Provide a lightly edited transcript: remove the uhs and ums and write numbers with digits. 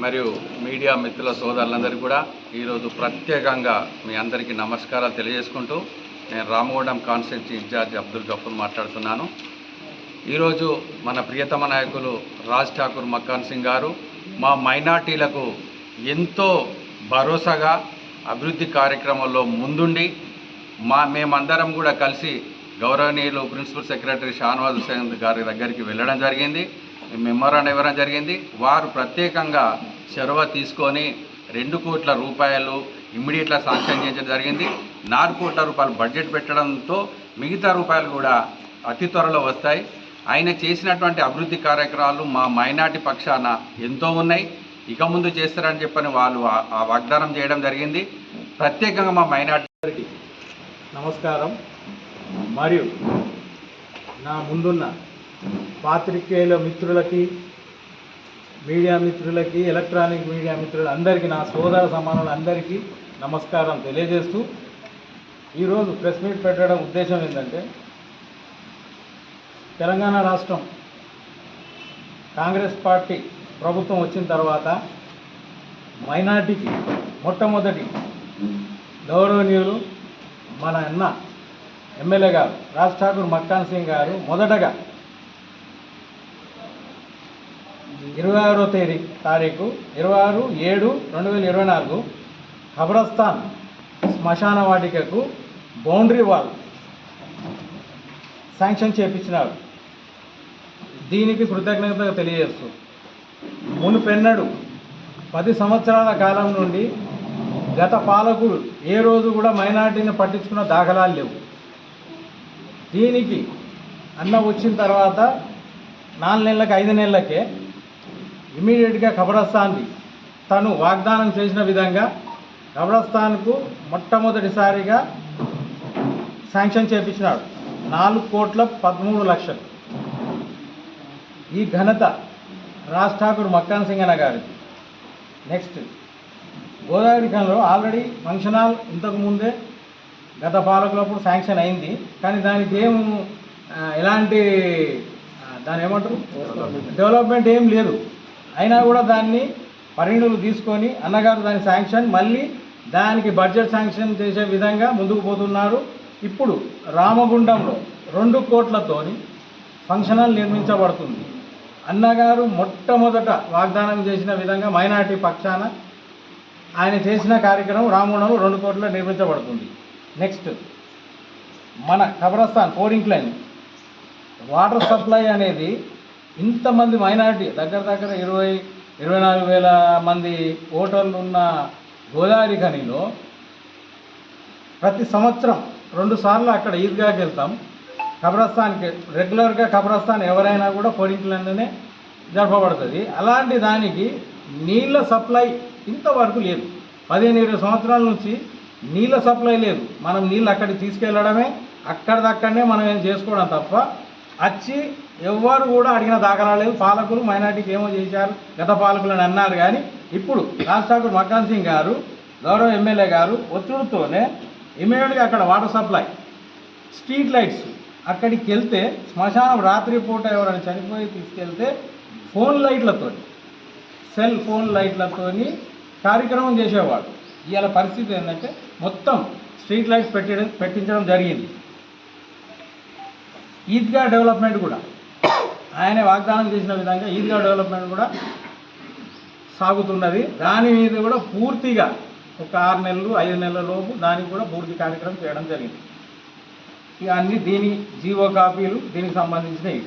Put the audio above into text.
మరియు మీడియా మిత్రుల సోదరులందరికీ కూడా ఈరోజు ప్రత్యేకంగా మీ అందరికీ నమస్కారాలు తెలియజేసుకుంటూ నేను రామగుండం కాన్స్టిట్యూన్సీ ఇన్ఛార్జ్ అబ్దుల్ గఫూర్ మాట్లాడుతున్నాను. ఈరోజు మన ప్రియతమ నాయకులు రాజ్ ఠాకూర్ మక్కాన్ సింగ్ గారు మా మైనార్టీలకు ఎంతో భరోసాగా అభివృద్ధి కార్యక్రమంలో ముందుండి మేమందరం కూడా కలిసి గౌరవనీయులు ప్రిన్సిపల్ సెక్రటరీ షానవాజ్ హుసేన్ గారి దగ్గరికి వెళ్ళడం జరిగింది. మెమోరాండం ఇవ్వడం జరిగింది. వారు ప్రత్యేకంగా చొరవ తీసుకొని 2 కోట్ల రూపాయలు ఇమ్మీడియట్గా శాంక్షన్ చేయడం జరిగింది. 4 కోట్ల రూపాయలు బడ్జెట్ పెట్టడంతో మిగతా రూపాయలు కూడా అతి త్వరలో వస్తాయి. ఆయన చేసినటువంటి అభివృద్ధి కార్యక్రమాలు మా మైనార్టీ పక్షాన ఎంతో ఉన్నాయి. ఇక ముందు చేస్తారని చెప్పని వాళ్ళు ఆ వాగ్దానం చేయడం జరిగింది. ప్రత్యేకంగా మా మైనార్టీ నమస్కారం. మరియు నా ముందున్న పాత్రికేయుల మిత్రులకి, మీడియా మిత్రులకి, ఎలక్ట్రానిక్ మీడియా మిత్రులందరికీ, నా సోదర సమానులందరికీ నమస్కారం తెలియజేస్తూ ఈరోజు ప్రెస్ మీట్ పెట్టడం ఉద్దేశం ఏంటంటే, తెలంగాణ రాష్ట్రం కాంగ్రెస్ పార్టీ ప్రభుత్వం వచ్చిన తర్వాత మైనార్టీకి మొట్టమొదటి గౌరవనీయులు మన అన్న ఎమ్మెల్యే గారు రాజ్ ఠాకూర్ మక్కాన్ సింగ్ గారు మొదటగా 26వ తారీఖు 26/7/2024 ఖబరస్థాన్ శ్మశాన వాటికకు బౌండరీ వాల్ శాంక్షన్ చేయించినారు. దీనికి కృతజ్ఞతగా తెలియజేస్తూ, మునుపెన్నడు 10 సంవత్సరాల కాలం నుండి గత పాలకులు ఏ రోజు కూడా మైనార్టీని పట్టించుకున్న దాఖలాలు లేవు. దీనికి అన్న వచ్చిన తర్వాత 4 నెలలకు 5 నెలలకే ఇమీడియట్గా ఖబరస్థాన్ది తను వాగ్దానం చేసిన విధంగా ఖబరస్థాన్కు మొట్టమొదటిసారిగా శాంక్షన్ చేయించినాడు. 4,13,00,000. ఈ ఘనత రాజ్ ఠాకూర్ మక్కాన్ సింగ్ అన్న గారికి. నెక్స్ట్, గోదావరి ఖనిలో ఆల్రెడీ ఫంక్షన్ హాల్ ఇంతకుముందే గత పాలకులప్పుడు శాంక్షన్ అయింది. కానీ దానికి ఎలాంటి దాని ఏమంటారు డెవలప్మెంట్ ఏం లేదు. అయినా కూడా దాన్ని పరిగణలు తీసుకొని అన్నగారు దాని శాంక్షన్ మళ్ళీ దానికి బడ్జెట్ శాంక్షన్ చేసే విధంగా ముందుకు పోతున్నారు. ఇప్పుడు రామగుండంలో 2 కోట్లతోని ఫంక్షన్ హాల్ నిర్మించబడుతుంది. అన్నగారు మొట్టమొదట వాగ్దానం చేసిన విధంగా మైనార్టీ పక్షాన ఆయన చేసిన కార్యక్రమం రామగుండంలో 2 కోట్ల నిర్మించబడుతుంది. నెక్స్ట్, మన ఖబరస్థాన్ 4 ఇంక్లైన్ వాటర్ సప్లై అనేది ఇంతమంది మైనార్టీ దగ్గర 24,000 మంది ఓటర్లు ఉన్న గోదావరి ఖనిలో ప్రతి సంవత్సరం 2 సార్లు అక్కడ ఈద్గాకి వెళ్తాం. ఖబరస్థాన్కి రెగ్యులర్గా ఖబరస్థాన్ ఎవరైనా కూడా 4 ఇంక్లైన్లోనే జరపబడుతుంది. అలాంటి దానికి నీళ్ళ సప్లై ఇంతవరకు లేదు. 15-20 సంవత్సరాల నుంచి నీళ్ళ సప్లై లేదు. మనం నీళ్ళు అక్కడికి తీసుకెళ్ళడమే, అక్కడిదక్కడనే మనం ఏం చేసుకోవడం తప్ప వచ్చి ఎవ్వరు కూడా అడిగిన దాఖలాలు లేదు. పాలకులు మైనార్టీకి ఏమో చేశారు గత పాలకులు అని అన్నారు. కానీ ఇప్పుడు రాజ్ ఠాకూర్ మక్కాన్ సింగ్ గారు గౌరవ ఎమ్మెల్యే గారు ఒత్తిడితోనే ఇమీడియట్గా అక్కడ వాటర్ సప్లై, స్ట్రీట్ లైట్స్ అక్కడికి వెళ్తే శ్మశానం రాత్రిపూట ఎవరైనా చనిపోయి తీసుకెళ్తే సెల్ ఫోన్ లైట్లతోని కార్యక్రమం చేసేవాడు. ఇవాళ పరిస్థితి ఏంటంటే మొత్తం స్ట్రీట్ లైట్స్ పెట్టించడం జరిగింది. ఈద్గా డెవలప్మెంట్ కూడా ఆయన వాగ్దానం చేసిన విధంగా ఈద్గా డెవలప్మెంట్ కూడా సాగుతున్నది. దాని మీద కూడా పూర్తిగా ఒక 6 నెలలు 5 నెలల లోపు దానికి కూడా పూర్తి కార్యక్రమం చేయడం జరిగింది. ఇక అన్ని దీని జీవో కాపీలు దీనికి సంబంధించినవి.